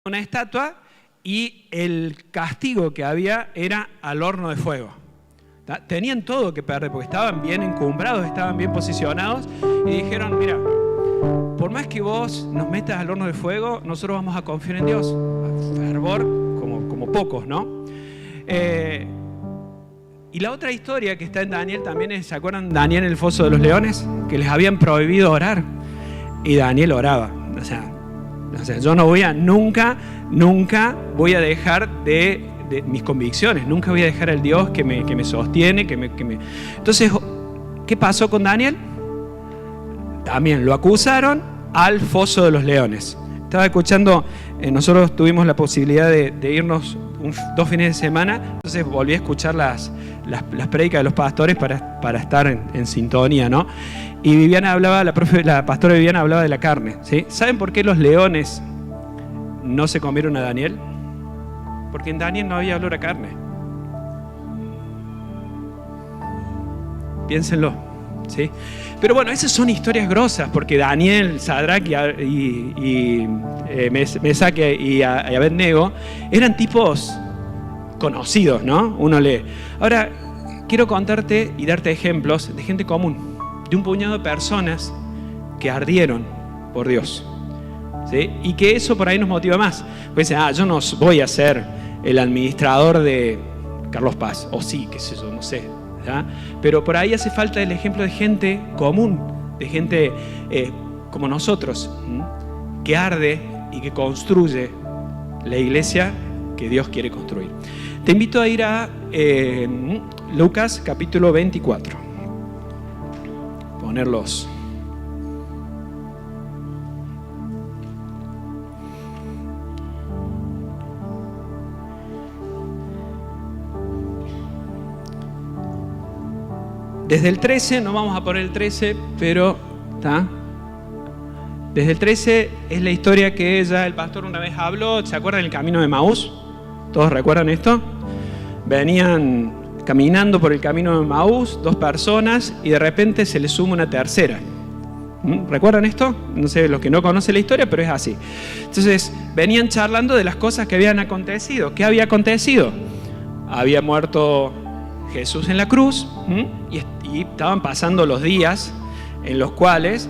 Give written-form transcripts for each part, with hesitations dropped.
una estatua y el castigo que había era al horno de fuego. Tenían todo que perder porque estaban bien encumbrados, estaban bien posicionados y dijeron, mira, por más que vos nos metas al horno de fuego, nosotros vamos a confiar en Dios. Fervor como pocos, ¿no? Y la otra historia que está en Daniel también es, ¿se acuerdan Daniel en el foso de los leones? Que les habían prohibido orar y Daniel oraba. O sea, yo no voy a, nunca voy a dejar de mis convicciones, nunca voy a dejar al Dios que me sostiene, que me... Entonces, ¿qué pasó con Daniel? También lo acusaron al foso de los leones. Estaba escuchando, nosotros tuvimos la posibilidad de irnos 2 fines de semana, entonces volví a escuchar las prédicas de los pastores para estar en sintonía, ¿no? Y Viviana hablaba, la pastora Viviana hablaba de la carne, ¿sí? ¿Saben por qué los leones no se comieron a Daniel? Porque en Daniel no había olor a carne. Piénsenlo, ¿sí? Pero bueno, esas son historias grosas, porque Daniel, Sadrach y Mesac y Abednego eran tipos conocidos, ¿no? Uno lee. Ahora, quiero contarte y darte ejemplos de gente común, de un puñado de personas que ardieron por Dios, ¿sí? Y que eso por ahí nos motiva más. Pues yo no voy a ser el administrador de Carlos Paz, o sí, qué sé yo, no sé, ¿ya? Pero por ahí hace falta el ejemplo de gente común, de gente como nosotros, que arde y que construye la iglesia que Dios quiere construir. Te invito a ir a Lucas capítulo 24. Ponerlos. Desde el 13, no vamos a poner el 13, pero ¿está? Desde el 13 es la historia que ya el pastor una vez habló. ¿Se acuerdan del camino de Maús? ¿Todos recuerdan esto? Venían caminando por el camino de Maús 2 personas y de repente se les suma una tercera. ¿Recuerdan esto? No sé, los que no conocen la historia, pero es así. Entonces, venían charlando de las cosas que habían acontecido. ¿Qué había acontecido? Había muerto Jesús en la cruz, y estaban pasando los días en los cuales,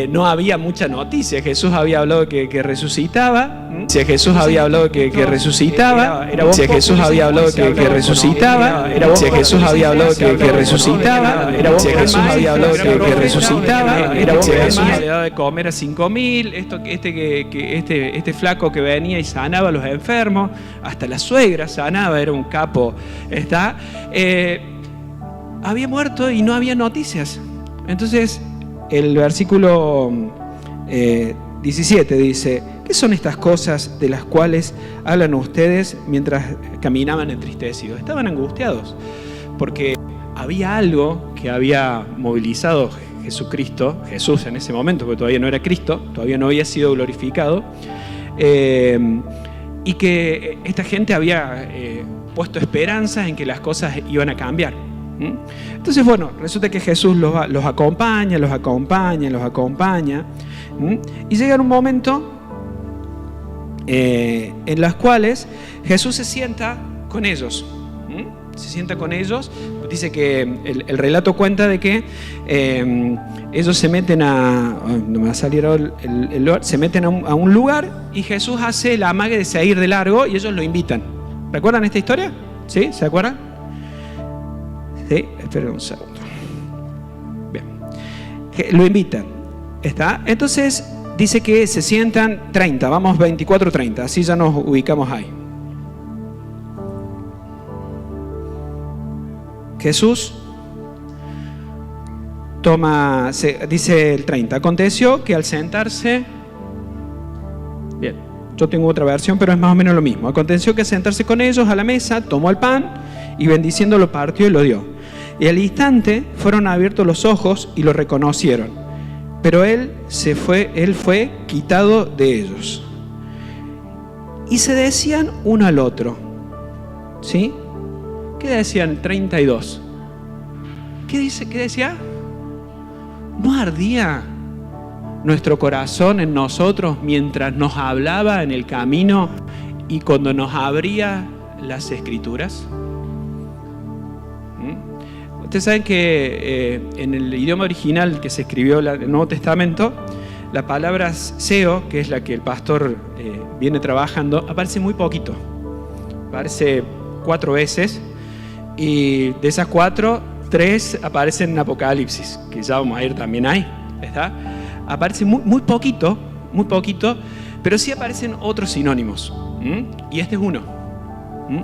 no había mucha noticia. Jesús había hablado que resucitaba. Si Jesús había hablado que resucitaba, si Jesús había hablado que resucitaba, si Jesús había hablado que resucitaba, si Jesús había hablado que resucitaba, si Jesús había dado de comer a 5.000, este flaco que venía y sanaba a los enfermos, hasta la suegra sanaba, era un capo, había muerto y no había noticias. Entonces el versículo 17 dice: ¿qué son estas cosas de las cuales hablan ustedes mientras caminaban entristecidos? Estaban angustiados porque había algo que había movilizado Jesús en ese momento, porque todavía no era Cristo, todavía no había sido glorificado, y que esta gente había puesto esperanzas en que las cosas iban a cambiar. Entonces, bueno, resulta que Jesús los acompaña, y llega un momento en los cuales Jesús se sienta con ellos. Dice que el relato cuenta de que ellos se meten no me va a salir se meten a un lugar y Jesús hace el amague de seguir de largo y ellos lo invitan. ¿Recuerdan esta historia? ¿Sí? ¿Se acuerdan? Sí, esperen un segundo. Bien. Lo invitan. ¿Está? Entonces dice que se sientan 30, vamos 24-30, así ya nos ubicamos ahí. Jesús dice el 30, aconteció que al sentarse, bien, yo tengo otra versión, pero es más o menos lo mismo. Aconteció que al sentarse con ellos a la mesa, tomó el pan y bendiciendo lo partió y lo dio. Y al instante fueron abiertos los ojos y lo reconocieron. Pero él fue quitado de ellos. Y se decían uno al otro. ¿Sí? ¿Qué decían? 32. ¿Qué decía? ¿No ardía nuestro corazón en nosotros mientras nos hablaba en el camino y cuando nos abría las Escrituras? Ustedes saben que en el idioma original que se escribió el Nuevo Testamento, la palabra seo, que es la que el pastor viene trabajando, aparece muy poquito. Aparece 4 veces, y de esas 4, 3 aparecen en Apocalipsis, que ya vamos a ir también ahí, ¿está? Aparece muy poquito, pero sí aparecen otros sinónimos. Y este es uno.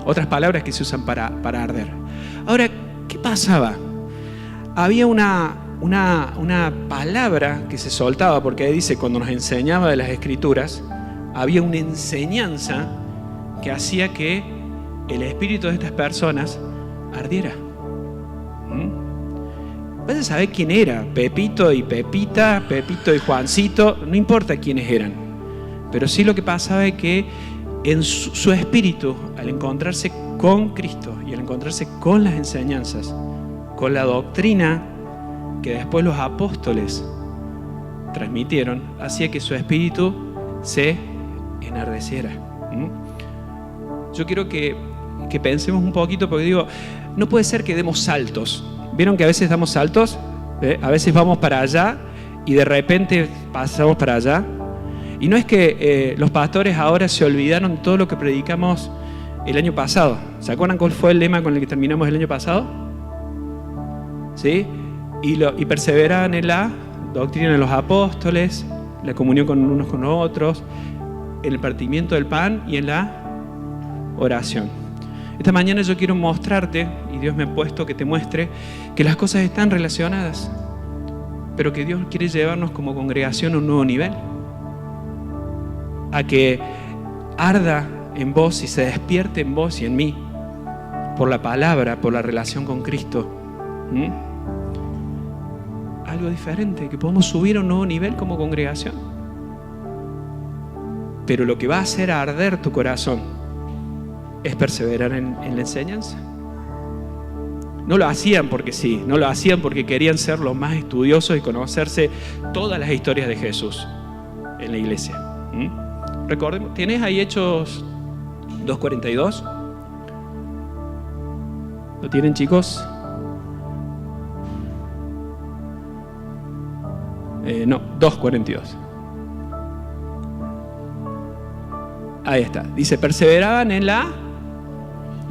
Otras palabras que se usan para arder. Ahora, ¿qué pasaba? Había una palabra que se soltaba, porque ahí dice, cuando nos enseñaba de las Escrituras, había una enseñanza que hacía que el espíritu de estas personas ardiera. Vas a saber quién era, Pepito y Pepita, Pepito y Juancito, no importa quiénes eran, pero sí lo que pasaba es que en su espíritu, al encontrarse con Cristo y al encontrarse con las enseñanzas, con la doctrina que después los apóstoles transmitieron, hacía que su espíritu se enardeciera. Yo quiero que pensemos un poquito, porque digo, no puede ser que demos saltos. ¿Vieron que a veces damos saltos? A veces vamos para allá y de repente pasamos para allá. Y no es que los pastores ahora se olvidaron de todo lo que predicamos el año pasado. ¿Se acuerdan cuál fue el lema con el que terminamos el año pasado? ¿Sí? Y perseveraban en la doctrina de los apóstoles, la comunión con unos con otros, en el partimiento del pan y en la oración. Esta mañana yo quiero mostrarte, y Dios me ha puesto que te muestre, que las cosas están relacionadas, pero que Dios quiere llevarnos como congregación a un nuevo nivel, a que arda en vos y se despierte en vos y en mí por la palabra, por la relación con Cristo. Algo diferente, que podemos subir a un nuevo nivel como congregación. Pero lo que va a hacer arder tu corazón es perseverar en la enseñanza. No lo hacían porque sí, no lo hacían porque querían ser los más estudiosos y conocerse todas las historias de Jesús en la iglesia. Recordemos, ¿tienes ahí Hechos 2:42? ¿Lo tienen, chicos? No, 2:42. Ahí está. Dice, perseveraban en la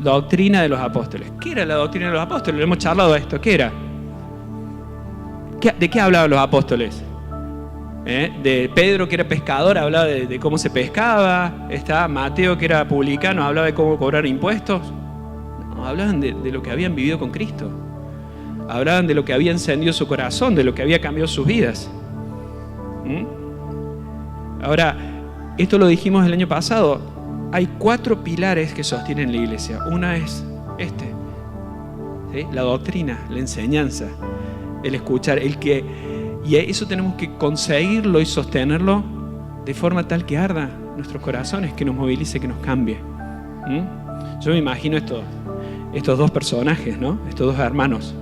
doctrina de los apóstoles. ¿Qué era la doctrina de los apóstoles? Lo hemos charlado de esto. ¿Qué era? ¿De qué hablaban los apóstoles? De Pedro, que era pescador, hablaba de cómo se pescaba. Está Mateo, que era publicano, hablaba de cómo cobrar impuestos. No, hablaban de lo que habían vivido con Cristo. Hablaban de lo que había encendido su corazón, de lo que había cambiado sus vidas. Ahora, esto lo dijimos el año pasado. Hay 4 pilares que sostienen la iglesia. Una es ¿sí? La doctrina, la enseñanza, el escuchar, y eso tenemos que conseguirlo y sostenerlo de forma tal que arda nuestros corazones, que nos movilice, que nos cambie. Yo me imagino estos 2 personajes, ¿no? Estos 2 hermanos,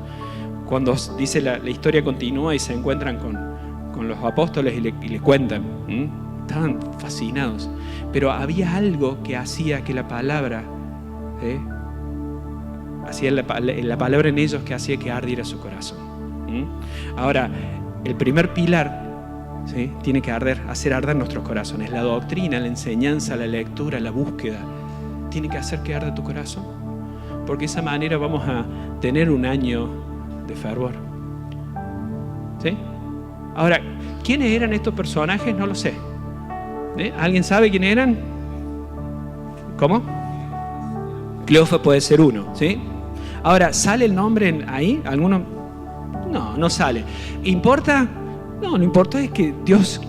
cuando dice la historia continúa y se encuentran con los apóstoles y le cuentan. Estaban fascinados, pero había algo que hacía que la palabra, hacía la palabra en ellos, que hacía que ardiera su corazón. Ahora, el primer pilar, ¿sí?, tiene que hacer arder nuestros corazones. La doctrina, la enseñanza, la lectura, la búsqueda, tiene que hacer que arda tu corazón, porque de esa manera vamos a tener un año de fervor. ¿Sí? Ahora, ¿quiénes eran estos personajes? No lo sé. ¿Alguien sabe quién eran? ¿Cómo? Cleofa puede ser uno, ¿sí? Ahora, ¿sale el nombre ahí? ¿Alguno? No sale. ¿Importa? No importa, es que Dios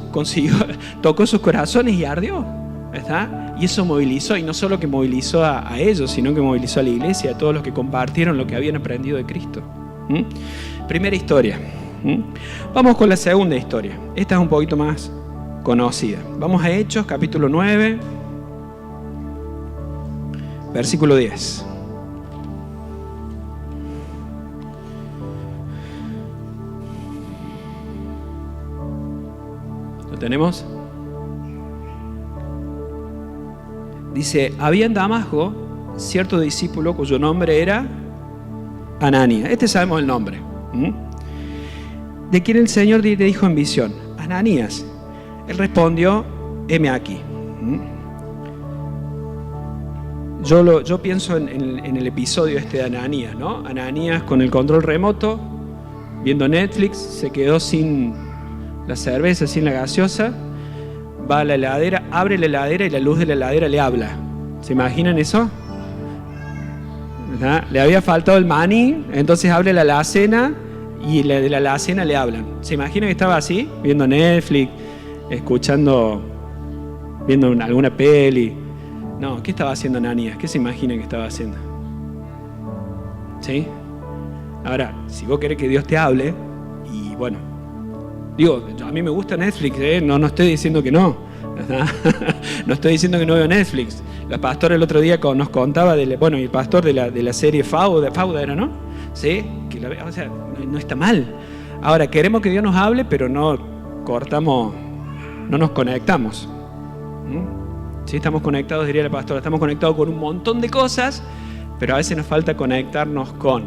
tocó sus corazones y ardió, ¿está? Y eso movilizó, y no solo que movilizó a ellos, sino que movilizó a la iglesia, a todos los que compartieron lo que habían aprendido de Cristo. Primera historia. Vamos con la segunda historia. Esta es un poquito más conocida. Vamos a Hechos, capítulo 9, versículo 10. tenemos? Dice, había en Damasco cierto discípulo cuyo nombre era Ananías. Este sabemos el nombre. De quien el Señor le dijo en visión, Ananías. Él respondió, heme aquí. Yo pienso en el episodio este de Ananías, ¿no? Ananías con el control remoto, viendo Netflix, se quedó sin la cerveza, sin la gaseosa, va a la heladera, abre la heladera y la luz de la heladera le habla. ¿Se imaginan eso? ¿Verdad? Le había faltado el maní, entonces abre la alacena y de la alacena le hablan. ¿Se imaginan que estaba así? Viendo Netflix, viendo alguna peli. No, ¿qué estaba haciendo Ananías? ¿Qué se imagina que estaba haciendo? ¿Sí? Ahora, si vos querés que Dios te hable, y bueno, digo, a mí me gusta Netflix, no estoy diciendo que no, ¿verdad? No estoy diciendo que no veo Netflix. La pastora el otro día nos contaba, y el pastor de la serie Fauda era, ¿no? ¿Sí? O sea, no está mal. Ahora, queremos que Dios nos hable, pero no nos conectamos. Sí, estamos conectados, diría la pastora, estamos conectados con un montón de cosas, pero a veces nos falta conectarnos con.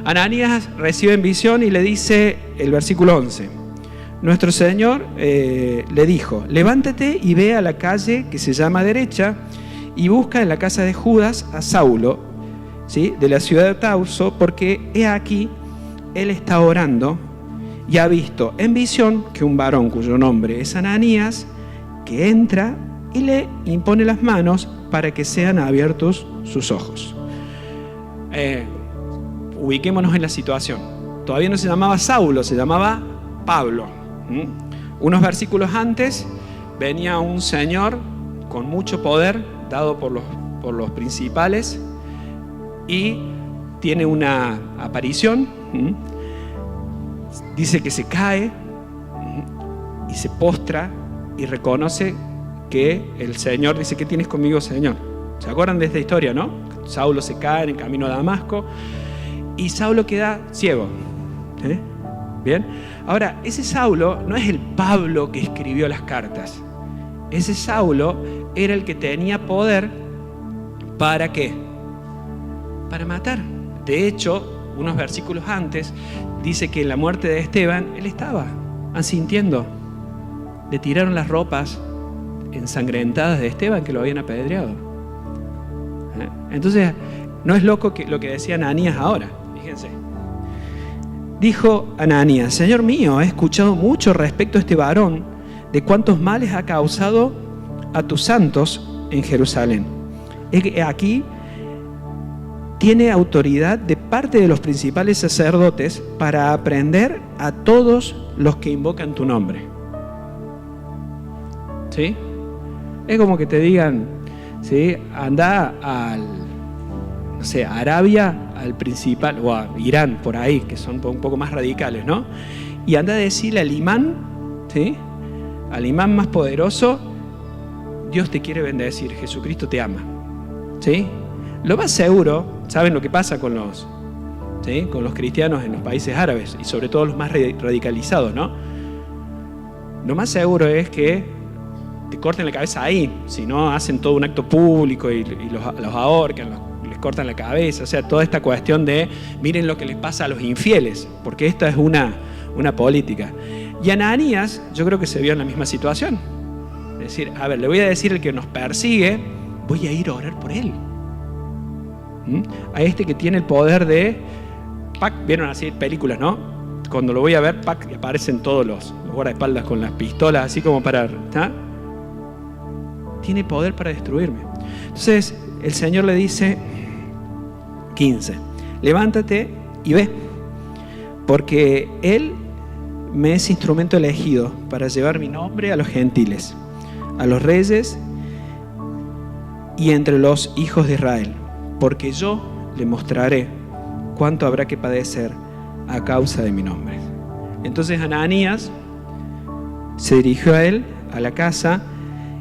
Ananías recibe en visión y le dice el versículo 11. Nuestro Señor le dijo, levántate y ve a la calle que se llama Derecha y busca en la casa de Judas a Saulo, ¿sí?, de la ciudad de Tarso, porque he aquí, él está orando y ha visto en visión que un varón cuyo nombre es Ananías, que entra y le impone las manos para que sean abiertos sus ojos. Ubiquémonos en la situación. Todavía no se llamaba Saulo, se llamaba Pablo. Unos versículos antes venía un señor con mucho poder dado por los principales y tiene una aparición. Dice que se cae y se postra y reconoce que el Señor dice, ¿qué tienes conmigo, Señor? ¿Se acuerdan de esta historia, no? Saulo se cae en el camino a Damasco y Saulo queda ciego. ¿Bien? Ahora, ese Saulo no es el Pablo que escribió las cartas. Ese Saulo era el que tenía poder ¿para qué? Para matar. De hecho, unos versículos antes dice que en la muerte de Esteban él estaba asintiendo. Le tiraron las ropas ensangrentadas de Esteban que lo habían apedreado. Entonces, no es loco lo que decía Ananías ahora. Fíjense. Dijo Ananías, Señor mío, he escuchado mucho respecto a este varón, de cuántos males ha causado a tus santos en Jerusalén. Aquí tiene autoridad de parte de los principales sacerdotes para aprender a todos los que invocan tu nombre. ¿Sí? Es como que te digan, ¿sí?, anda a Arabia, al principal, o a Irán, por ahí, que son un poco más radicales, ¿no? Y anda a decirle al imán, ¿sí?, al imán más poderoso, Dios te quiere bendecir, Jesucristo te ama. ¿Sí? Lo más seguro, ¿saben lo que pasa con los cristianos en los países árabes? Y sobre todo los más radicalizados, ¿no? Lo más seguro es que te corten la cabeza ahí, si no hacen todo un acto público y los ahorcan, les cortan la cabeza. O sea, toda esta cuestión de miren lo que les pasa a los infieles, porque esta es una política. Y Ananías, yo creo que se vio en la misma situación. Es decir, a ver, le voy a decir al que nos persigue, voy a ir a orar por él. A este que tiene el poder de, vieron así películas, ¿no? Cuando lo voy a ver, y aparecen todos los guardaespaldas con las pistolas, así como para, ¿está? Tiene poder para destruirme. Entonces, el Señor le dice, 15, levántate y ve, porque Él me es instrumento elegido para llevar mi nombre a los gentiles, a los reyes y entre los hijos de Israel, porque yo le mostraré cuánto habrá que padecer a causa de mi nombre. Entonces Ananías se dirigió a él, a la casa,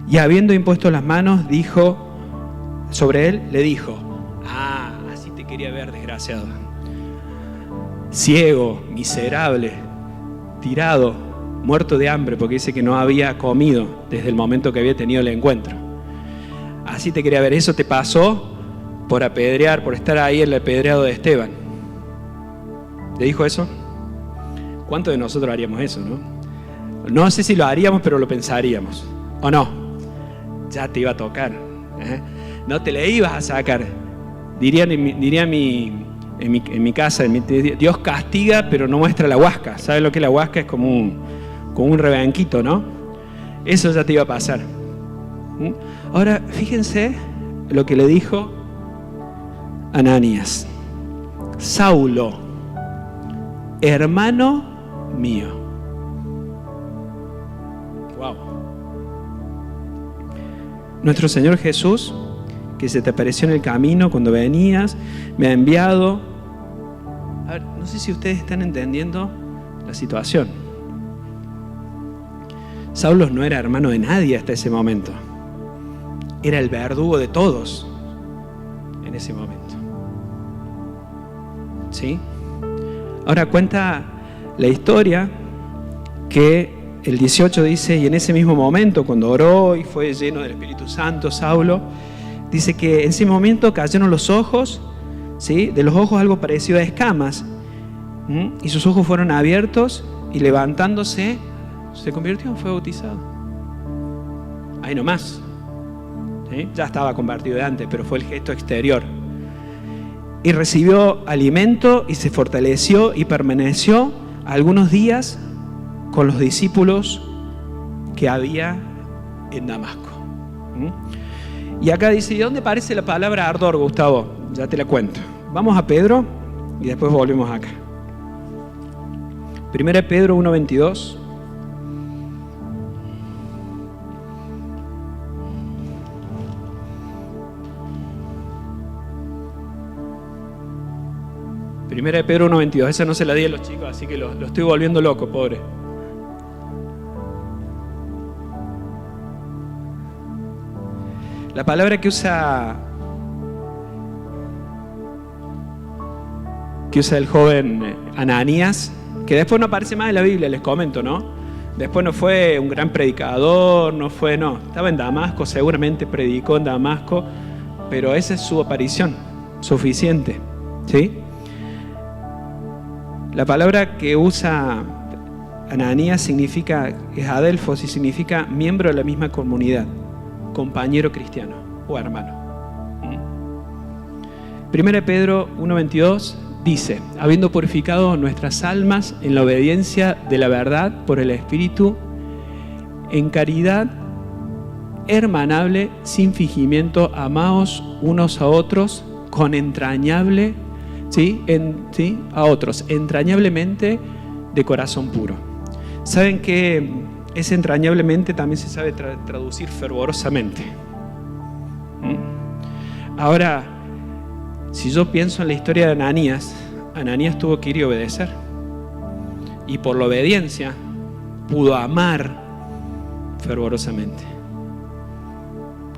y habiendo impuesto las manos, dijo sobre él, le dijo, así te quería ver, desgraciado, ciego, miserable, tirado, muerto de hambre porque dice que no había comido desde el momento que había tenido el encuentro. Así te quería ver, eso te pasó por apedrear, por estar ahí en el apedreado de Esteban. ¿Te dijo eso? ¿Cuántos de nosotros haríamos eso, no? No sé si lo haríamos, pero lo pensaríamos. ¿O no? Ya te iba a tocar, ¿eh? No te le ibas a sacar. Diría en mi casa, Dios castiga, pero no muestra la huasca. ¿Sabes lo que es la huasca? Es como un rebenquito, ¿no? Eso ya te iba a pasar. Ahora, fíjense lo que le dijo Ananías. Saulo, hermano mío. Wow. Nuestro Señor Jesús, que se te apareció en el camino cuando venías, me ha enviado. A ver, no sé si ustedes están entendiendo la situación. Saulo no era hermano de nadie hasta ese momento. Era el verdugo de todos en ese momento. ¿Sí? Ahora cuenta la historia que el 18 dice, y en ese mismo momento, cuando oró y fue lleno del Espíritu Santo, Saulo, dice que en ese momento cayeron los ojos, ¿sí? De los ojos algo parecido a escamas, y sus ojos fueron abiertos y levantándose, se convirtió, fue bautizado. Ahí nomás. ¿Sí? Ya estaba convertido de antes, pero fue el gesto exterior. Y recibió alimento y se fortaleció y permaneció algunos días con los discípulos que había en Damasco. Y acá dice, ¿y dónde aparece la palabra ardor, Gustavo? Ya te la cuento. Vamos a Pedro y después volvemos acá. 1 Pedro 1:22. Primera de Pedro 1:22. Esa no se la di a los chicos, así que lo estoy volviendo loco, pobre. La palabra que usa el joven Ananías, que después no aparece más en la Biblia, les comento, ¿no? Después no fue un gran predicador, no. Estaba en Damasco, seguramente predicó en Damasco, pero esa es su aparición, suficiente, ¿sí? La palabra que usa Ananías es adelfos y significa miembro de la misma comunidad, compañero cristiano o hermano. 1 Pedro 1:22 dice, habiendo purificado nuestras almas en la obediencia de la verdad por el Espíritu, en caridad hermanable, sin fingimiento, amaos unos a otros con entrañable, a otros, entrañablemente de corazón puro. ¿Saben que ese entrañablemente también se sabe traducir fervorosamente? Ahora, si yo pienso en la historia de Ananías tuvo que ir y obedecer. Y por la obediencia pudo amar fervorosamente.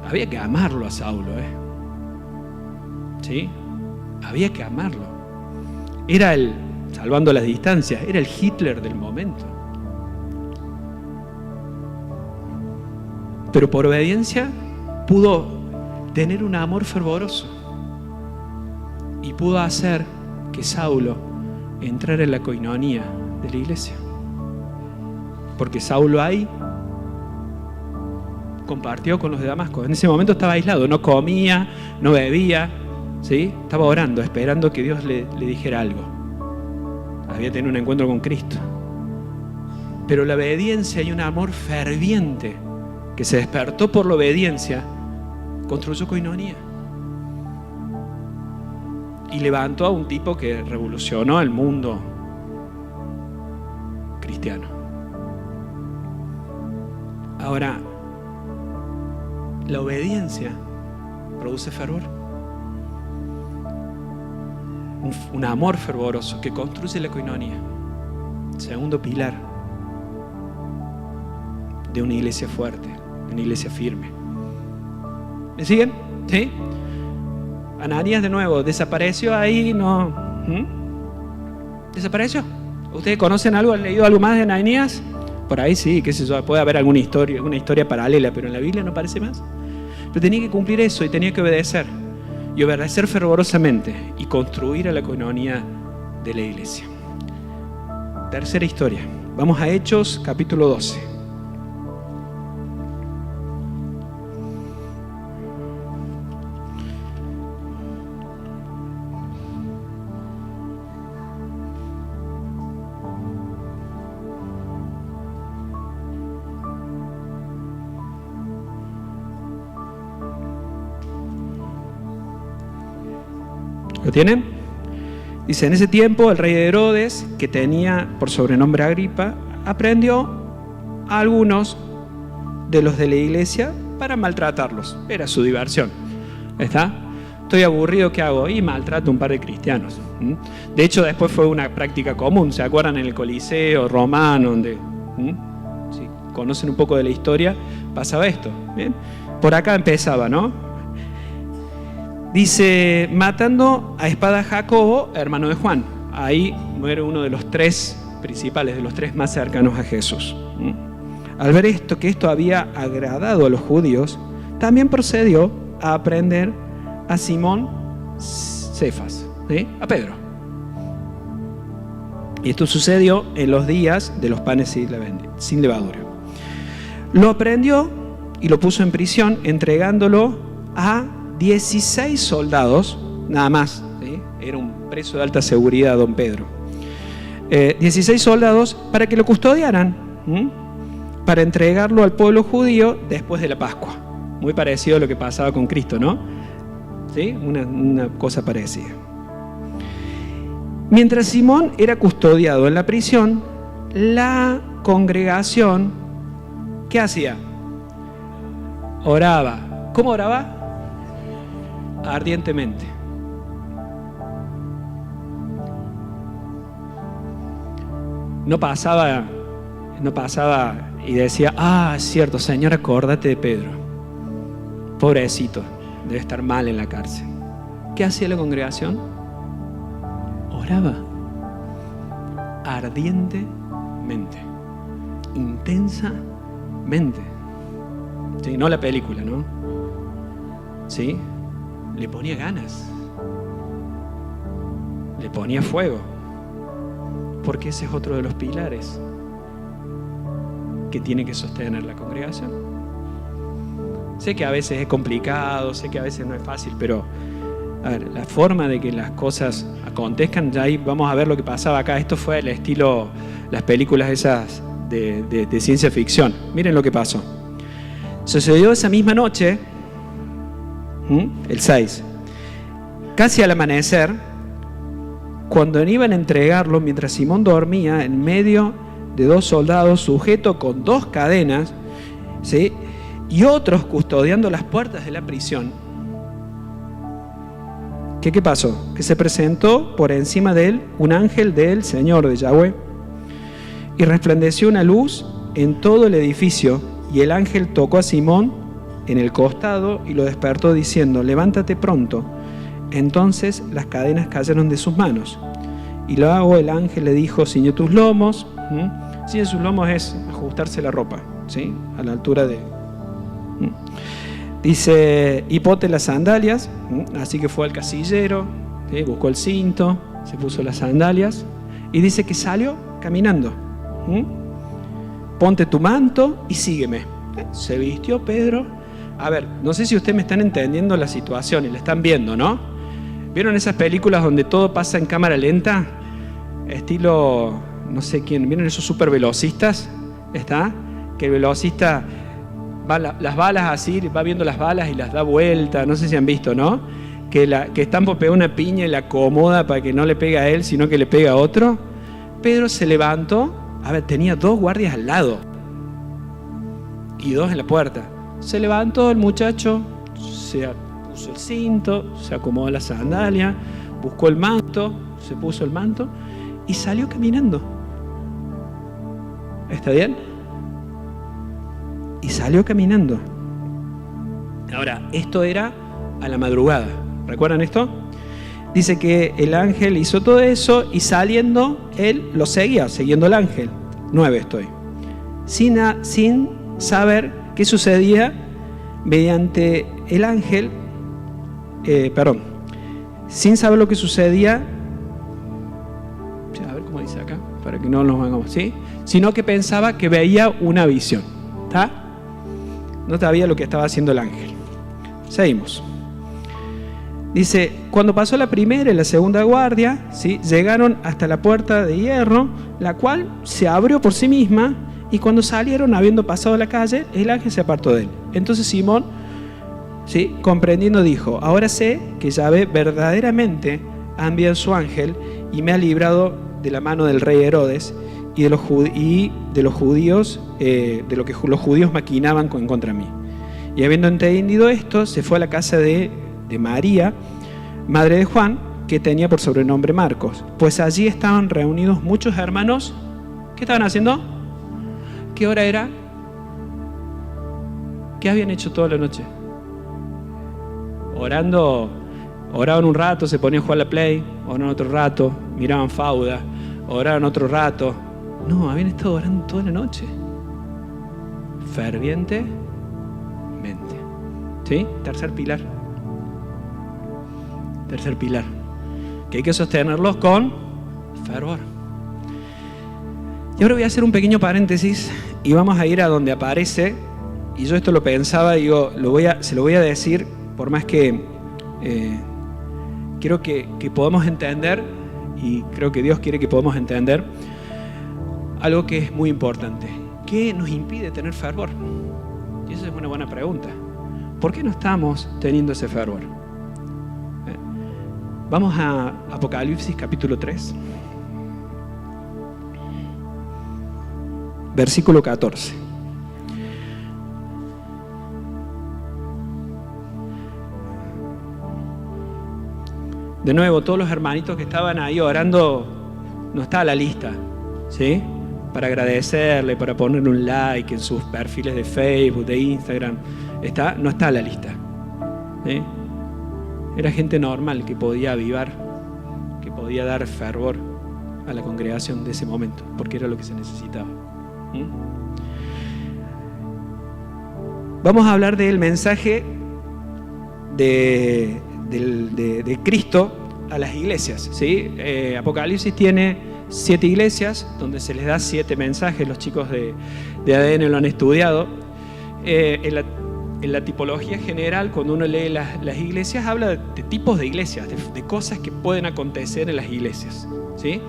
Había que amarlo a Saulo, ¿sí? Había que amarlo. Era salvando las distancias, era el Hitler del momento. Pero por obediencia pudo tener un amor fervoroso y pudo hacer que Saulo entrara en la coinonía de la iglesia. Porque Saulo ahí compartió con los de Damasco. En ese momento estaba aislado, no comía, no bebía, ¿sí? Estaba orando, esperando que Dios le dijera algo. Había tenido un encuentro con Cristo. Pero la obediencia y un amor ferviente que se despertó por la obediencia construyó coinonía. Y levantó a un tipo que revolucionó el mundo cristiano. Ahora, la obediencia produce fervor. Un amor fervoroso que construye la coinonía. Segundo pilar de una iglesia fuerte, de una iglesia firme. ¿Me siguen? ¿Sí? Ananías de nuevo, desapareció ahí, no. ¿Desapareció? ¿Ustedes conocen algo? ¿Han leído algo más de Ananías? Por ahí sí, qué sé yo, puede haber alguna historia, una historia paralela, pero en la Biblia no aparece más. Pero tenía que cumplir eso y tenía que obedecer. Y obedecer fervorosamente y construir a la coinonía de la iglesia. Tercera historia. Vamos a Hechos, capítulo 12. ¿Lo tienen? Dice, en ese tiempo el rey Herodes, que tenía por sobrenombre Agripa, aprendió a algunos de los de la iglesia para maltratarlos. Era su diversión. ¿Está? Estoy aburrido, ¿qué hago? Y maltrato a un par de cristianos. De hecho, después fue una práctica común. ¿Se acuerdan en el Coliseo romano? Donde, si conocen un poco de la historia, pasaba esto. ¿Bien? Por acá empezaba, ¿no? Dice, matando a espada a Jacobo, hermano de Juan. Ahí muere uno de los tres principales, de los tres más cercanos a Jesús. Al ver que esto había agradado a los judíos, también procedió a aprender a Simón Cefas, a Pedro. Y esto sucedió en los días de los panes sin levadura. Lo aprendió y lo puso en prisión, entregándolo a 16 soldados, nada más, ¿sí? Era un preso de alta seguridad, don Pedro. 16 soldados para que lo custodiaran, para entregarlo al pueblo judío después de la Pascua. Muy parecido a lo que pasaba con Cristo, ¿no? ¿Sí? Una cosa parecida. Mientras Simón era custodiado en la prisión, la congregación, ¿qué hacía? Oraba. ¿Cómo oraba? Ardientemente. No pasaba y decía, es cierto, Señor, acórdate de Pedro. Pobrecito, debe estar mal en la cárcel. ¿Qué hacía la congregación? Oraba ardientemente, intensamente. Sí, no la película, ¿no? ¿Sí? Le ponía ganas, le ponía fuego, porque ese es otro de los pilares que tiene que sostener la congregación. Sé que a veces es complicado, sé que a veces no es fácil, pero a ver, la forma de que las cosas acontezcan, ya ahí vamos a ver lo que pasaba acá. Esto fue el estilo, las películas esas de ciencia ficción. Miren lo que pasó. Sucedió esa misma noche, el 6, casi al amanecer, cuando iban a entregarlo, mientras Simón dormía en medio de dos soldados sujeto con 2 cadenas, ¿sí? Y otros custodiando las puertas de la prisión. ¿Qué pasó? Que se presentó por encima de él un ángel del Señor, de Yahweh, y resplandeció una luz en todo el edificio, y el ángel tocó a Simón en el costado y lo despertó diciendo, levántate pronto. Entonces las cadenas cayeron de sus manos. Y luego el ángel le dijo, ciñe tus lomos. Ciñe sus lomos es ajustarse la ropa, ¿sí? A la altura de... Dice, y ponte las sandalias. Así que fue al casillero, ¿sí? Buscó el cinto, se puso las sandalias. Y dice que salió caminando. Ponte tu manto y sígueme. Se vistió Pedro. A ver, no sé si ustedes me están entendiendo la situación y la están viendo, ¿no? ¿Vieron esas películas donde todo pasa en cámara lenta? Estilo, no sé quién, ¿vieron esos super velocistas? ¿Está? Que el velocista va las balas así, va viendo las balas y las da vuelta, no sé si han visto, ¿no? Que Stampo pega una piña y la acomoda para que no le pegue a él, sino que le pega a otro. Pedro se levantó, a ver, tenía 2 guardias al lado y 2 en la puerta. Se levantó el muchacho, se puso el cinto, se acomodó la sandalia, buscó el manto, se puso el manto y salió caminando. ¿Está bien? Y salió caminando. Ahora, esto era a la madrugada. ¿Recuerdan esto? Dice que el ángel hizo todo eso y saliendo, él lo seguía, siguiendo al ángel. 9 estoy. sin saber qué sucedía mediante el ángel, sin saber lo que sucedía, a ver cómo dice acá, para que no nos vengamos, ¿sí? Sino que pensaba que veía una visión, ¿está? No sabía lo que estaba haciendo el ángel. Seguimos. Dice, cuando pasó la primera y la segunda guardia, ¿sí?, llegaron hasta la puerta de hierro, la cual se abrió por sí misma, y cuando salieron, habiendo pasado la calle, el ángel se apartó de él. Entonces Simón, ¿sí?, comprendiendo, dijo, ahora sé que Yahvé verdaderamente ha enviado su ángel y me ha librado de la mano del rey Herodes y de los judíos, de lo que los judíos maquinaban contra mí. Y habiendo entendido esto, se fue a la casa de María, madre de Juan, que tenía por sobrenombre Marcos, pues allí estaban reunidos muchos hermanos. ¿Qué estaban haciendo? ¿Qué hora era? ¿Qué habían hecho toda la noche? Oraban un rato, se ponían a jugar a la Play, oraban otro rato, miraban Fauda, oraban otro rato. No, habían estado orando toda la noche, fervientemente. ¿Sí? Tercer pilar, que hay que sostenerlos con fervor. Y ahora voy a hacer un pequeño paréntesis y vamos a ir a donde aparece, y yo esto lo pensaba y digo, se lo voy a decir, por más que quiero que podamos entender, y creo que Dios quiere que podamos entender algo que es muy importante. ¿Qué nos impide tener fervor? Y esa es una buena pregunta. ¿Por qué no estamos teniendo ese fervor? Vamos a Apocalipsis capítulo 3. Versículo 14. De nuevo, todos los hermanitos que estaban ahí orando, no está la lista, ¿sí?, para agradecerle, para poner un like en sus perfiles de Facebook, de Instagram. No está la lista, ¿sí? Era gente normal que podía avivar, que podía dar fervor a la congregación de ese momento, porque era lo que se necesitaba. Vamos a hablar del mensaje de Cristo a las iglesias, ¿sí? Apocalipsis tiene 7 iglesias donde se les da 7 mensajes. Los chicos de ADN lo han estudiado. En la tipología general, cuando uno lee las iglesias, habla de tipos de iglesias, de cosas que pueden acontecer en las iglesias, ¿sí?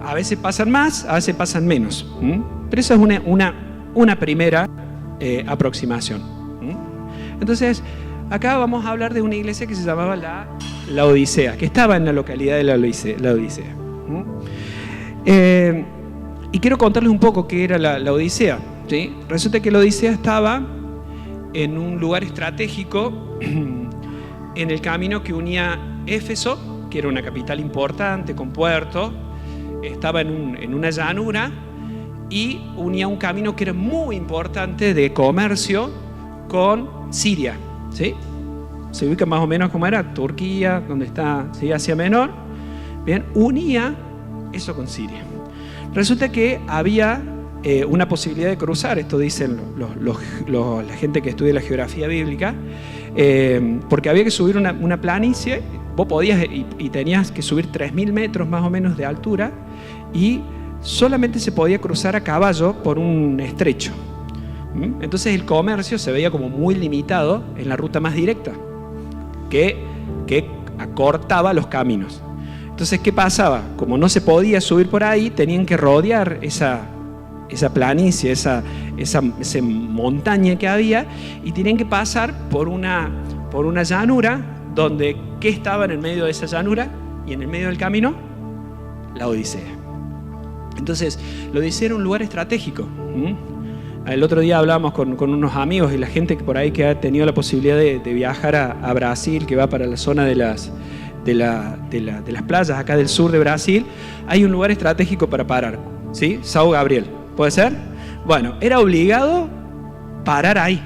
A veces pasan más, a veces pasan menos, pero esa es una primera aproximación. Entonces, acá vamos a hablar de una iglesia que se llamaba la Odisea, que estaba en la localidad de la Odisea. Y quiero contarles un poco qué era la Odisea, ¿sí? Resulta que la Odisea estaba en un lugar estratégico en el camino que unía Éfeso, que era una capital importante con puerto, estaba en una llanura, y unía un camino que era muy importante de comercio con Siria, ¿sí? Se ubica más o menos como era Turquía, donde está, ¿sí?, Asia Menor. Bien, unía eso con Siria. Resulta que había una posibilidad de cruzar, esto dicen la gente que estudia la geografía bíblica, porque había que subir una planicie. Vos podías y tenías que subir 3.000 metros más o menos de altura, y solamente se podía cruzar a caballo por un estrecho. Entonces el comercio se veía como muy limitado en la ruta más directa, que acortaba los caminos. Entonces, ¿qué pasaba? Como no se podía subir por ahí, tenían que rodear esa planicie, esa montaña que había, y tenían que pasar por una llanura, donde ¿qué estaba en el medio de esa llanura? Y en el medio del camino, la Odisea. Entonces, la Odisea era un lugar estratégico. El otro día hablábamos con unos amigos y la gente que por ahí que ha tenido la posibilidad de viajar a Brasil, que va para la zona de las playas acá del sur de Brasil. Hay un lugar estratégico para parar, ¿sí? São Gabriel, ¿puede ser? Bueno, era obligado parar ahí.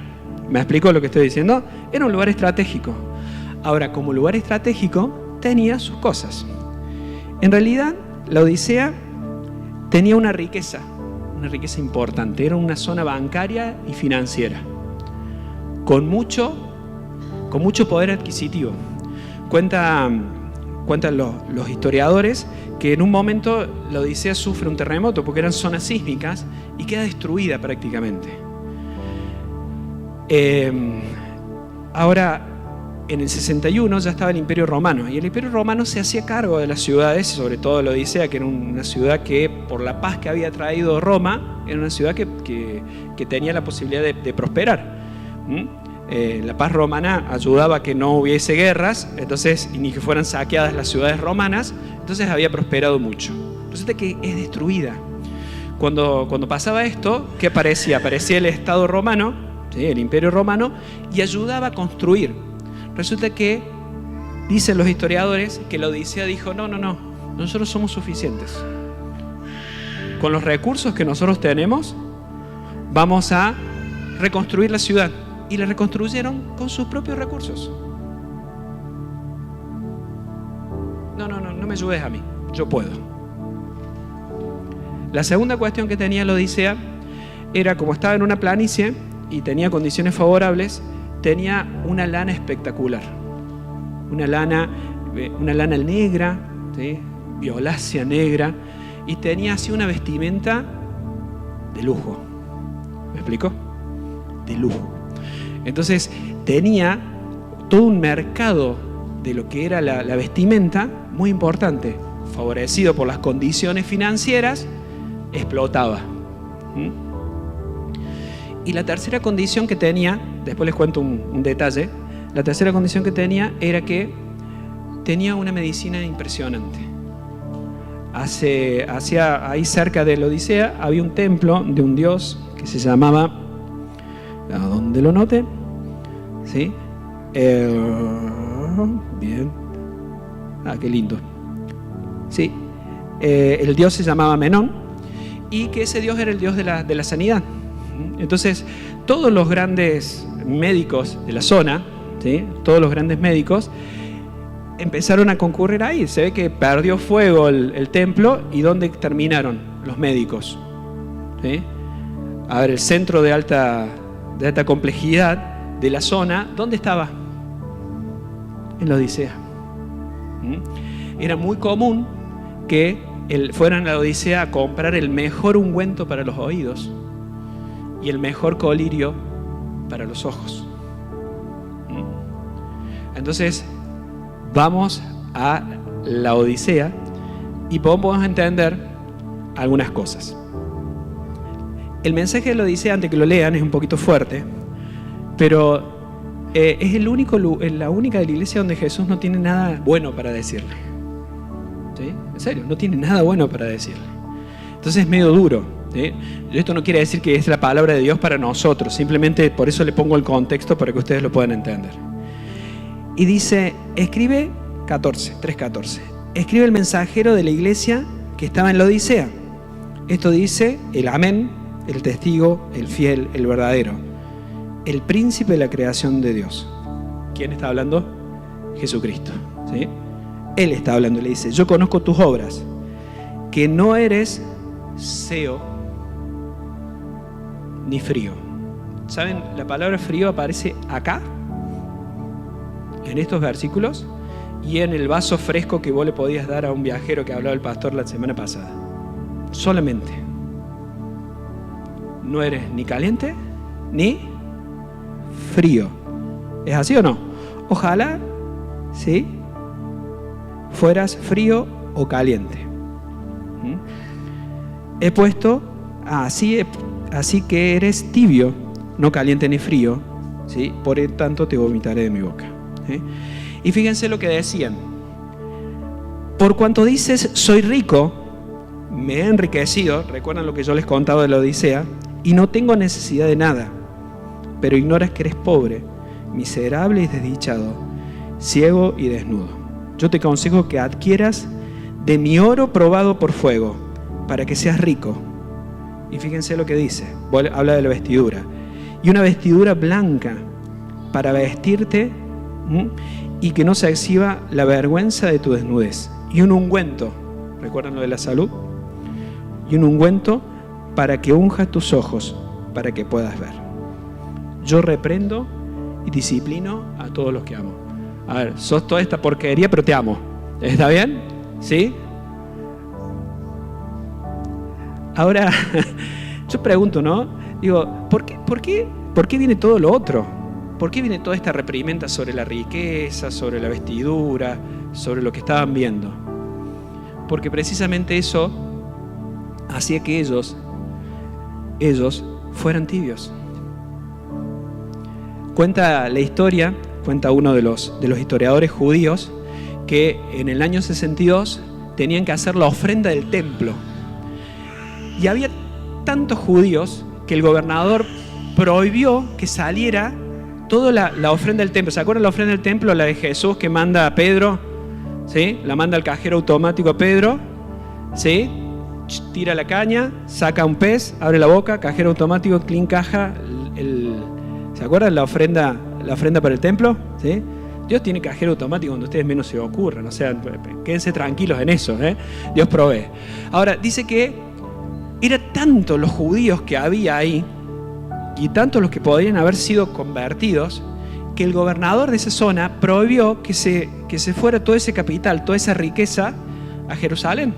¿Me explico lo que estoy diciendo? Era un lugar estratégico. Ahora, como lugar estratégico, tenía sus cosas. En realidad, la Odisea tenía una riqueza una riqueza importante. Era una zona bancaria y financiera, con mucho poder adquisitivo. Cuentan los historiadores que en un momento la Odisea sufre un terremoto porque eran zonas sísmicas y queda destruida prácticamente. Ahora, en el 61 ya estaba el Imperio Romano, y el Imperio Romano se hacía cargo de las ciudades, sobre todo la Odisea, que era una ciudad que, por la paz que había traído Roma, era una ciudad que tenía la posibilidad de prosperar. La paz romana ayudaba a que no hubiese guerras, entonces, y ni que fueran saqueadas las ciudades romanas, entonces había prosperado mucho. Resulta que es destruida. Cuando pasaba esto, ¿qué aparecía? Aparecía el Estado romano, ¿sí? El Imperio Romano, y ayudaba a construir. Resulta que, dicen los historiadores, que la Odisea dijo, no, nosotros somos suficientes. Con los recursos que nosotros tenemos, vamos a reconstruir la ciudad. Y la reconstruyeron con sus propios recursos. No me ayudes a mí, yo puedo. La segunda cuestión que tenía la Odisea era, como estaba en una planicie y tenía condiciones favorables, tenía una lana espectacular. Una lana negra, ¿sí? Violácea negra, y tenía así una vestimenta de lujo. ¿Me explico? De lujo. Entonces tenía todo un mercado de lo que era la vestimenta muy importante, favorecido por las condiciones financieras, explotaba. Y la tercera condición que tenía, después les cuento un detalle, la tercera condición que tenía era que tenía una medicina impresionante. Ahí cerca de la Odisea había un templo de un dios que se llamaba, ¿a dónde lo note? ¿Sí? Bien. Qué lindo. Sí. El dios se llamaba Menón, y que ese dios era el dios de la sanidad. Entonces, todos los grandes médicos de la zona, ¿sí? Todos los grandes médicos empezaron a concurrir ahí. Se ve que perdió fuego el templo, y ¿dónde terminaron los médicos? ¿Sí? A ver, el centro de alta complejidad de la zona, ¿dónde estaba? En la Odisea. Era muy común que fueran a la Odisea a comprar el mejor ungüento para los oídos y el mejor colirio para los ojos. Entonces, vamos a la Odisea y podemos entender algunas cosas. El mensaje de la Odisea, antes que lo lean, es un poquito fuerte, pero es la única de la iglesia donde Jesús no tiene nada bueno para decirle. ¿Sí? En serio, no tiene nada bueno para decirle. Entonces es medio duro. ¿Sí? Esto no quiere decir que es la palabra de Dios para nosotros, simplemente por eso le pongo el contexto para que ustedes lo puedan entender. Y dice, escribe 3:14. Escribe el mensajero de la iglesia que estaba en la Odisea. Esto dice el amén, el testigo, el fiel, el verdadero, el príncipe de la creación de Dios. ¿Quién está hablando? Jesucristo. ¿Sí? Él está hablando y le dice, yo conozco tus obras, que no eres seo ni frío. ¿Saben? La palabra frío aparece acá, en estos versículos, y en el vaso fresco que vos le podías dar a un viajero que hablaba el pastor la semana pasada. Solamente. No eres ni caliente ni frío. ¿Es así o no? Ojalá, ¿sí?, fueras frío o caliente. He puesto así que eres tibio, no caliente ni frío, ¿sí? Por tanto te vomitaré de mi boca. ¿Sí? Y fíjense lo que decían. Por cuanto dices, soy rico, me he enriquecido, recuerdan lo que yo les contaba de la Odisea, y no tengo necesidad de nada, pero ignoras que eres pobre, miserable y desdichado, ciego y desnudo. Yo te aconsejo que adquieras de mi oro probado por fuego, para que seas rico. Y fíjense lo que dice, habla de la vestidura. Y una vestidura blanca para vestirte, y que no se exhiba la vergüenza de tu desnudez. Y un ungüento, ¿recuerdan lo de la salud? Y un ungüento para que unja tus ojos, para que puedas ver. Yo reprendo y disciplino a todos los que amo. A ver, sos toda esta porquería, pero te amo. ¿Está bien? ¿Sí? Ahora, yo pregunto, ¿no? Digo, ¿por qué viene todo lo otro? ¿Por qué viene toda esta reprimenda sobre la riqueza, sobre la vestidura, sobre lo que estaban viendo? Porque precisamente eso hacía que ellos fueran tibios. Cuenta la historia, cuenta uno de los historiadores judíos, que en el año 62 tenían que hacer la ofrenda del templo. Y había tantos judíos que el gobernador prohibió que saliera toda la ofrenda del templo. ¿Se acuerdan la ofrenda del templo? La de Jesús que manda a Pedro, ¿sí? La manda al cajero automático a Pedro, ¿sí? Tira la caña, saca un pez, abre la boca, cajero automático, clean caja. ¿Se acuerdan la ofrenda para el templo? ¿Sí? Dios tiene cajero automático donde ustedes menos se ocurran. O sea, quédense tranquilos en eso, ¿eh? Dios provee. Ahora, dice que era tanto los judíos que había ahí y tantos los que podrían haber sido convertidos, que el gobernador de esa zona prohibió que se fuera todo ese capital, toda esa riqueza a Jerusalén.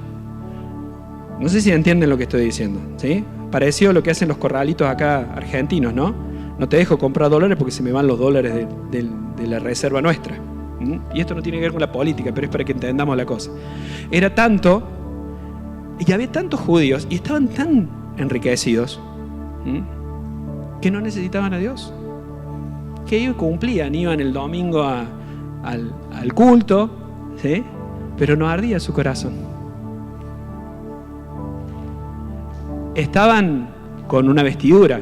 No sé si entienden lo que estoy diciendo, ¿sí? Parecido a lo que hacen los corralitos acá argentinos, ¿no? No te dejo comprar dólares porque se me van los dólares de la reserva nuestra. Y esto no tiene que ver con la política, pero es para que entendamos la cosa. Era tanto, y había tantos judíos, y estaban tan enriquecidos, que no necesitaban a Dios. Que ellos cumplían, iban el domingo al culto, ¿sí? Pero no ardía su corazón. Estaban con una vestidura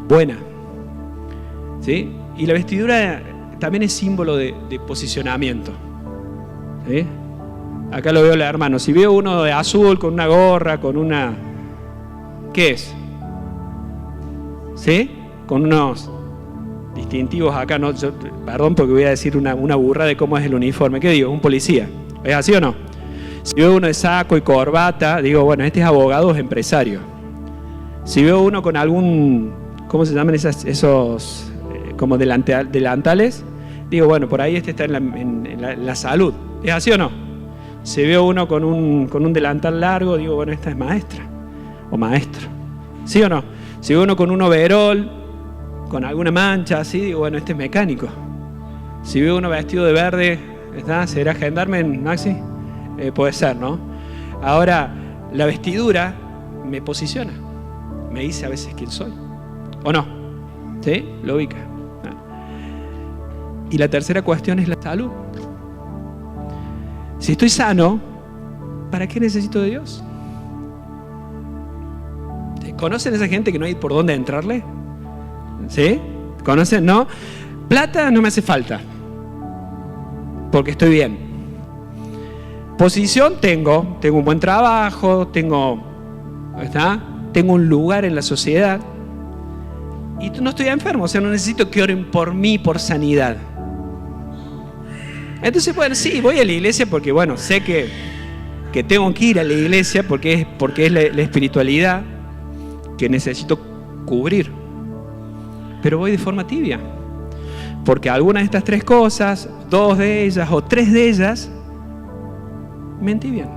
buena, ¿sí? Y la vestidura también es símbolo de posicionamiento, ¿sí? Acá lo veo el hermano. Si veo uno de azul con una gorra, con una... ¿Qué es? ¿Sí? Con unos distintivos acá, no, perdón porque voy a decir una burra de cómo es el uniforme. ¿Qué digo? ¿Un policía? ¿Es así o no? Si veo uno de saco y corbata, digo, bueno, este es abogado o es empresario. Si veo uno con algún, ¿cómo se llaman esos como delantales? Digo, bueno, por ahí este está en la salud. ¿Es así o no? Si veo uno con un delantal largo, digo, bueno, esta es maestra o maestro. ¿Sí o no? Si veo uno con un overol, con alguna mancha así, digo, bueno, este es mecánico. Si veo uno vestido de verde, ¿será gendarme, Maxi? Puede ser, ¿no? Ahora, la vestidura me posiciona. Me dice a veces quién soy. ¿O no? ¿Sí? Lo ubica. Y la tercera cuestión es la salud. Si estoy sano, ¿para qué necesito de Dios? ¿Conocen a esa gente que no hay por dónde entrarle? ¿Sí? ¿Conocen? ¿No? Plata no me hace falta, porque estoy bien. Posición tengo un buen trabajo, tengo un lugar en la sociedad y no estoy enfermo, o sea, no necesito que oren por mí, por sanidad. Entonces, bueno, sí, voy a la iglesia porque, bueno, sé que tengo que ir a la iglesia porque es la espiritualidad que necesito cubrir. Pero voy de forma tibia, porque algunas de estas tres cosas, dos de ellas o tres de ellas, me entibian.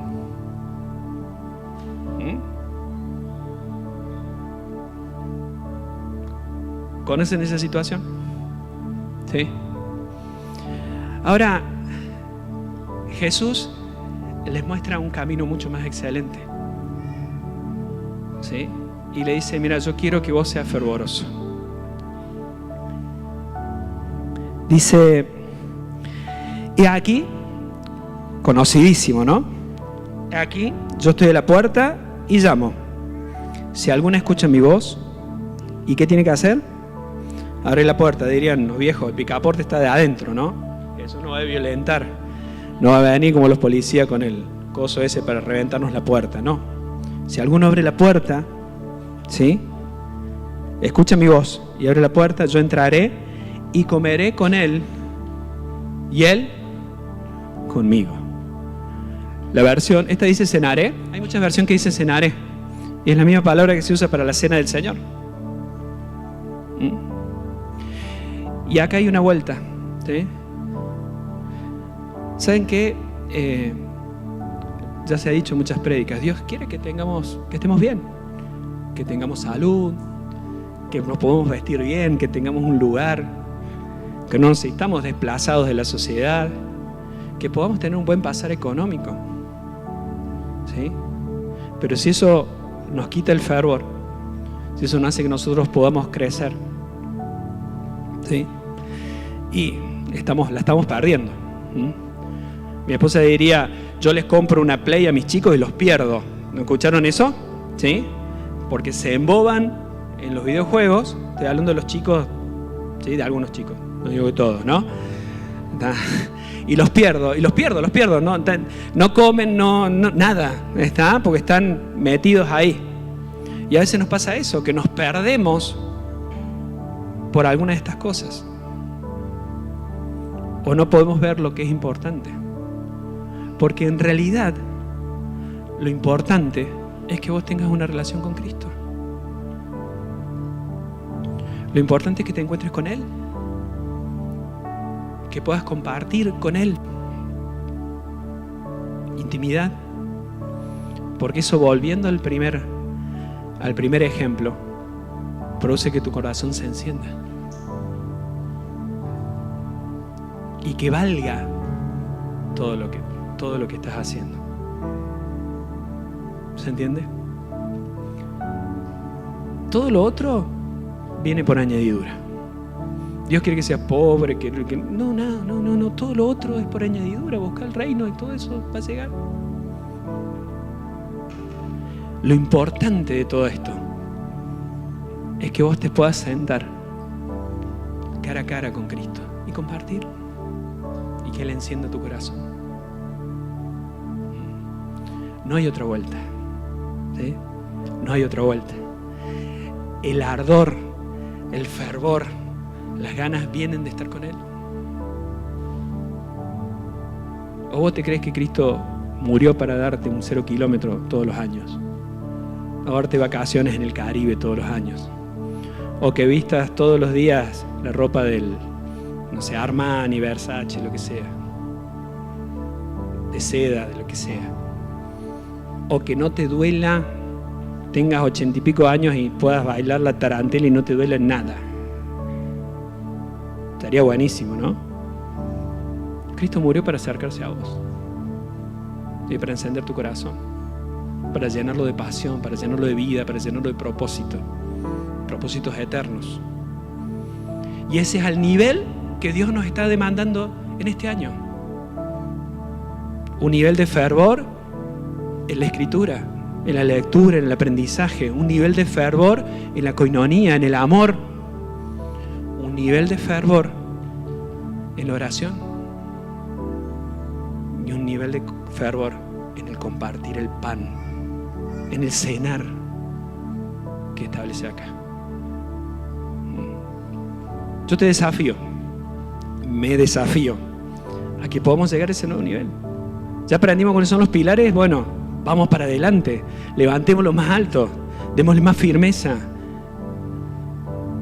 ¿Conocen esa situación? ¿Sí? Ahora, Jesús les muestra un camino mucho más excelente, ¿sí? Y le dice, mira, yo quiero que vos seas fervoroso. Dice, y aquí, conocidísimo, ¿no? Aquí, yo estoy a la puerta y llamo. Si alguno escucha mi voz, ¿y qué tiene que hacer? Abre la puerta, dirían los viejos, el picaporte está de adentro, ¿no? Eso no va a violentar. No va a venir como los policías con el coso ese para reventarnos la puerta, no. Si alguno abre la puerta, ¿sí? Escucha mi voz y abre la puerta, yo entraré y comeré con él y él conmigo. La versión, esta dice cenaré. Hay muchas versiones que dicen cenaré, Y es la misma palabra que se usa para la cena del Señor. Y acá hay una vuelta, ¿sí? ¿Saben qué? Ya se ha dicho en muchas prédicas, Dios quiere que estemos bien, que tengamos salud, que nos podamos vestir bien, que tengamos un lugar, que no nos estamos desplazados de la sociedad, que podamos tener un buen pasar económico, ¿sí? Pero si eso nos quita el fervor, si eso no hace que nosotros podamos crecer, ¿sí? Y la estamos perdiendo. Mi esposa diría, yo les compro una Play a mis chicos y los pierdo. ¿No escucharon eso? ¿Sí? Porque se emboban en los videojuegos. Estoy hablando de los chicos, ¿sí? De algunos chicos, no digo de todos, ¿no? Y los pierdo. No comen, nada, ¿está? Porque están metidos ahí. Y a veces nos pasa eso, que nos perdemos por alguna de estas cosas. O no podemos ver lo que es importante. Porque en realidad lo importante es que vos tengas una relación con Cristo. Lo importante es que te encuentres con Él, que puedas compartir con Él intimidad, porque eso, volviendo al primer ejemplo, produce que tu corazón se encienda y que valga todo lo que estás haciendo. ¿Se entiende? Todo lo otro viene por añadidura. Dios quiere que seas pobre, no, todo lo otro es por añadidura. Busca el reino y todo eso va a llegar. Lo importante de todo esto es que vos te puedas sentar cara a cara con Cristo y compartir, y que Él encienda tu corazón. No hay otra vuelta, ¿sí? No hay otra vuelta. El ardor, el fervor, las ganas vienen de estar con Él. ¿O vos te crees que Cristo murió para darte un 0 kilómetro todos los años? O darte vacaciones en el Caribe todos los años? O que vistas todos los días la ropa del, no sé, Armani, Versace, lo que sea, de seda, de lo que sea. O que no te duela, tengas 80 y pico años y puedas bailar la tarantela y no te duele nada. Estaría buenísimo, ¿no? Cristo murió para acercarse a vos y para encender tu corazón, para llenarlo de pasión, para llenarlo de vida, para llenarlo de propósitos eternos. Y ese es el nivel que Dios nos está demandando en este año. Un nivel de fervor en la escritura, en la lectura, en el aprendizaje. Un nivel de fervor en la coinonía, en el amor. Un nivel de fervor en la oración. Y un nivel de fervor en el compartir el pan, en el cenar que establece acá. Yo te desafío, me desafío a que podamos llegar a ese nuevo nivel. Ya aprendimos cuáles son los pilares. Bueno, vamos para adelante, levantémoslo más alto, démosle más firmeza,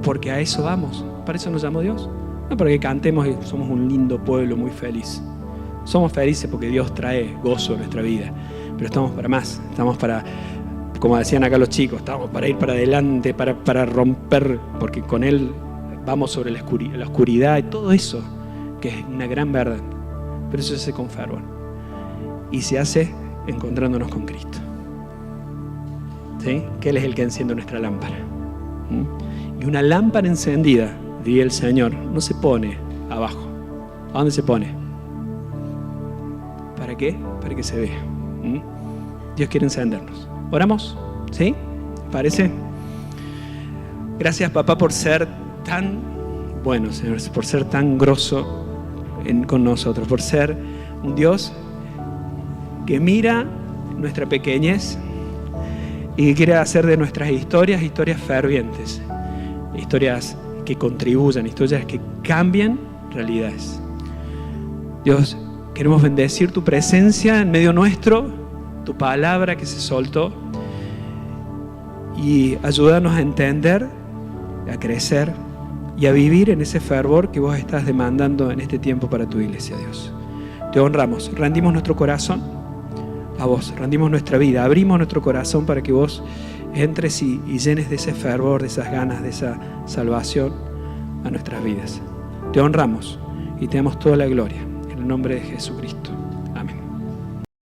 porque a eso vamos. Para eso nos llamó Dios, no para que cantemos y somos un lindo pueblo muy feliz. Somos felices porque Dios trae gozo a nuestra vida, pero estamos para más. Estamos para, como decían acá los chicos, estamos para ir para adelante, para romper, porque con Él vamos sobre la oscuridad y todo eso, que es una gran verdad. Pero eso se hace con fervor y se hace encontrándonos con Cristo, ¿sí? Que Él es el que enciende nuestra lámpara. Y una lámpara encendida, diría el Señor, no se pone abajo. ¿A dónde se pone? ¿Para qué? Para que se vea. Dios quiere encendernos. ¿Oramos? ¿Sí? ¿Parece? Gracias, papá, por ser tan bueno, Señor, por ser tan grosso con nosotros, por ser un Dios que mira nuestra pequeñez y que quiere hacer de nuestras historias fervientes, historias que contribuyan, historias que cambian realidades. Dios, queremos bendecir tu presencia en medio nuestro, tu palabra que se soltó, y ayúdanos a entender, a crecer y a vivir en ese fervor que vos estás demandando en este tiempo para tu iglesia, Dios. Te honramos, rendimos nuestro corazón a vos, rendimos nuestra vida, abrimos nuestro corazón para que vos entres y llenes de ese fervor, de esas ganas, de esa salvación a nuestras vidas. Te honramos y te damos toda la gloria en el nombre de Jesucristo.